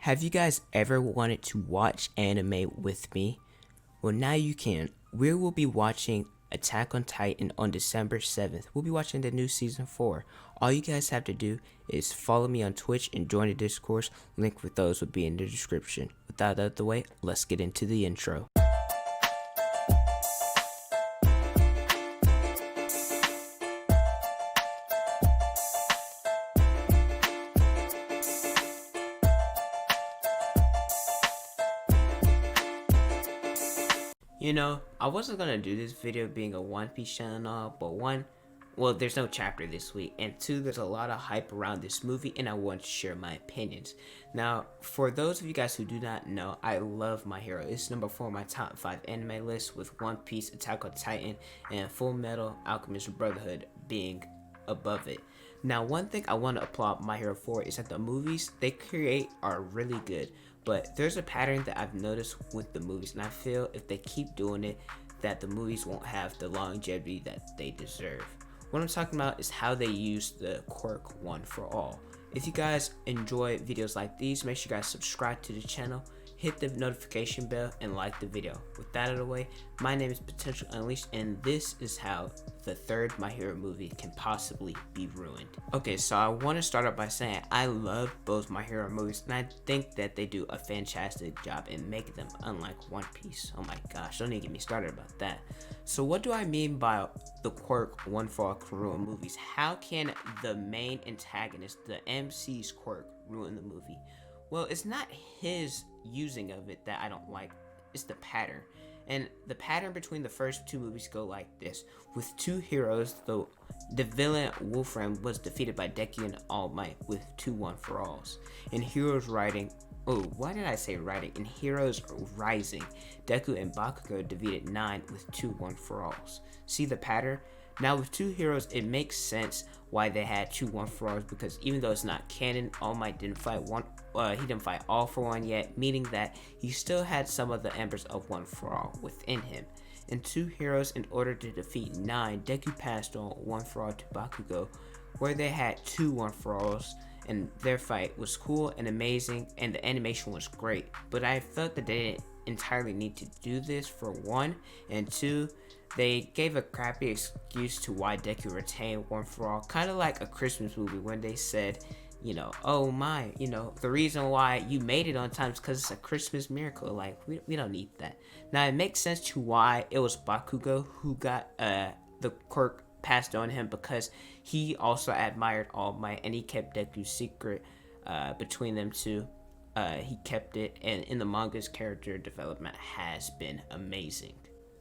Have you guys ever wanted to watch anime with me? Well, now you can. We will be watching Attack on Titan on December 7th. We'll be watching the new season 4. All you guys have to do is follow me on Twitch and join the discourse. Link for those will be in the description. With that out of the way, let's get into the intro. I wasn't gonna do this video being a One Piece channel and all, but well, there's no chapter this week, and two, there's a lot of hype around this movie, and I want to share my opinions. Now, for those of you guys who do not know, I love My Hero. It's number 4 on my top 5 anime list, with One Piece, Attack on Titan, and Full Metal Alchemist Brotherhood being above it. Now, one thing I want to applaud My Hero for is that the movies they create are really good. But there's a pattern that I've noticed with the movies, and I feel if they keep doing it, that the movies won't have the longevity that they deserve. What I'm talking about is how they use the quirk one for all. If you guys enjoy videos like these, make sure you guys subscribe to the channel, hit the notification bell, and like the video. With that out of the way, my name is Potential Unleashed, and this is how the third My Hero movie can possibly be ruined. Okay, so I want to start out by saying I love both My Hero movies, and I think that they do a fantastic job in making them unlike One Piece. Oh my gosh, don't even get me started about that. So what do I mean by the quirk one for all can ruin movies? How can the main antagonist, the MC's quirk, ruin the movie? Well, it's not his using of it that I don't like, it's the pattern. And the pattern between the first two movies go like this. With two heroes, the villain Wolfram was defeated by Deku and All Might with 2 one-for-alls. In Heroes Rising, In Heroes Rising, Deku and Bakugo defeated 9 with 2 one-for-alls. See the pattern? Now with 2 heroes, it makes sense why they had 2 one-for-alls, because even though it's not canon, All Might didn't fight he didn't fight All for One yet, meaning that he still had some of the embers of One for All within him. And 2 heroes, in order to defeat 9, Deku passed on One for All to Bakugo, where they had 2 one-for-alls, and their fight was cool and amazing, and the animation was great. But I felt that they didn't entirely need to do this, for 1, and 2, they gave a crappy excuse to why Deku retained One for All, kind of like a Christmas movie when they said, the reason why you made it on time is because it's a Christmas miracle. Like, we don't need that. Now, it makes sense to why it was Bakugo who got the quirk passed on him, because he also admired All Might, and he kept Deku's secret between them two. He kept it, and in the manga's character development has been amazing.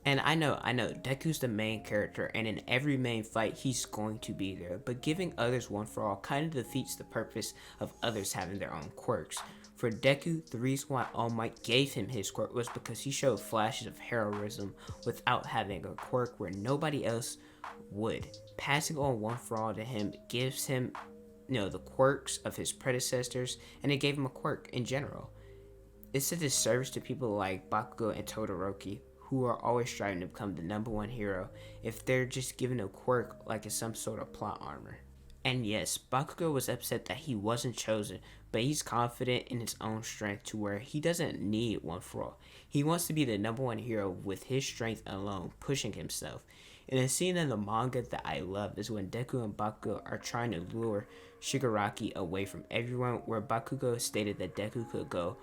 And I know, Deku's the main character, and in every main fight, he's going to be there, but giving others One for All kind of defeats the purpose of others having their own quirks. For Deku, the reason why All Might gave him his quirk was because he showed flashes of heroism without having a quirk where nobody else would. Passing on One for All to him gives him, the quirks of his predecessors, and it gave him a quirk in general. It's a disservice to people like Bakugo and Todoroki, who are always striving to become the number 1 hero, if they're just given a quirk like it's some sort of plot armor. And yes, Bakugo was upset that he wasn't chosen, but he's confident in his own strength to where he doesn't need One for All. He wants to be the number 1 hero with his strength alone, pushing himself. And a scene in the manga that I love is when Deku and Bakugo are trying to lure Shigaraki away from everyone, where Bakugo stated that Deku could go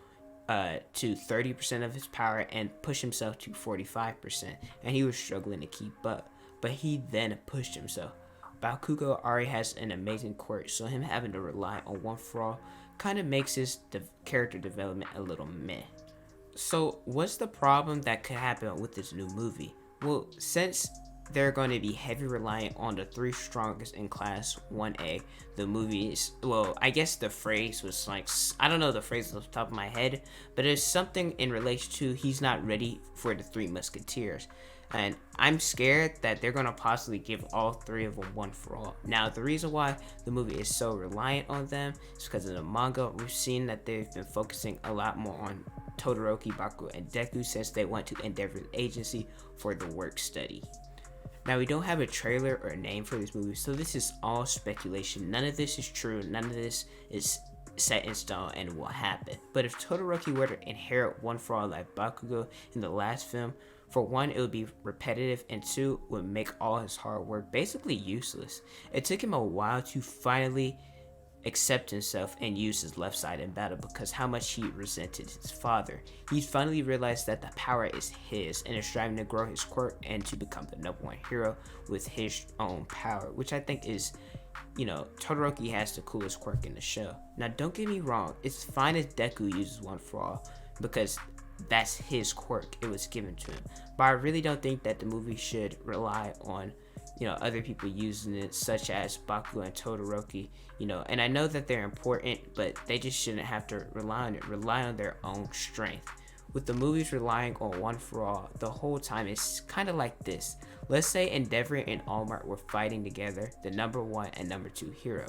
to 30% of his power and push himself to 45%, and he was struggling to keep up, but he then pushed himself. Bakugo already has an amazing quirk, so him having to rely on One for All kind of makes his character development a little meh. So what's the problem that could happen with this new movie? Well, since they're going to be heavy reliant on the 3 strongest in class 1A. The movies, I guess the phrase was like, I don't know the phrase off the top of my head, but it's something in relation to he's not ready for the 3 musketeers. And I'm scared that they're going to possibly give all 3 of them One for All. Now, the reason why the movie is so reliant on them is because in the manga, we've seen that they've been focusing a lot more on Todoroki, Bakugo, and Deku, since they went to Endeavor Agency for the work study. Now, we don't have a trailer or a name for this movie, so this is all speculation. None of this is true. None of this is set in stone and will happen. But if Todoroki were to inherit One for All like Bakugo in the last film, for one, it would be repetitive, and two, would make all his hard work basically useless. It took him a while to finally accept himself and use his left side in battle because how much he resented his father. He finally realized that the power is his and is striving to grow his quirk and to become the #1 hero with his own power, which I think is, Todoroki has the coolest quirk in the show. Now, don't get me wrong, it's fine if Deku uses One for All because that's his quirk, it was given to him. But I really don't think that the movie should rely on other people using it, such as Bakugo and Todoroki, and I know that they're important, but they just shouldn't have to rely on it, rely on their own strength. With the movies relying on One for All the whole time, it's kind of like this. Let's say Endeavor and All Might were fighting together, the #1 and #2 hero.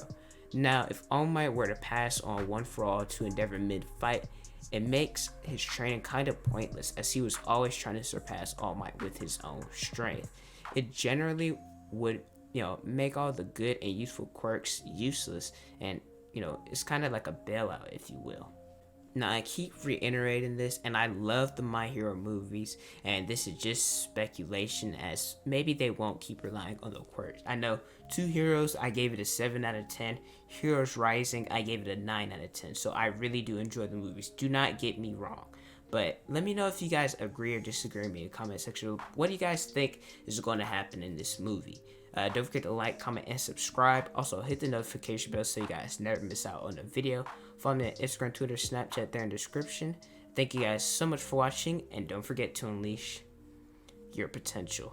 Now, if All Might were to pass on One for All to Endeavor mid-fight, it makes his training kind of pointless as he was always trying to surpass All Might with his own strength. It generally would make all the good and useful quirks useless, and it's kind of like a bailout, if you will. Now, I keep reiterating this, and I love the My Hero movies, and this is just speculation as maybe they won't keep relying on the quirks. I know Two Heroes, I gave it a 7 out of 10. Heroes Rising, I gave it a 9 out of 10. So I really do enjoy the movies. Do not get me wrong. But let me know if you guys agree or disagree with me in the comment section. What do you guys think is going to happen in this movie? Don't forget to like, comment, and subscribe. Also, hit the notification bell so you guys never miss out on a video. Follow me on Instagram, Twitter, Snapchat there in the description. Thank you guys so much for watching, and don't forget to unleash your potential.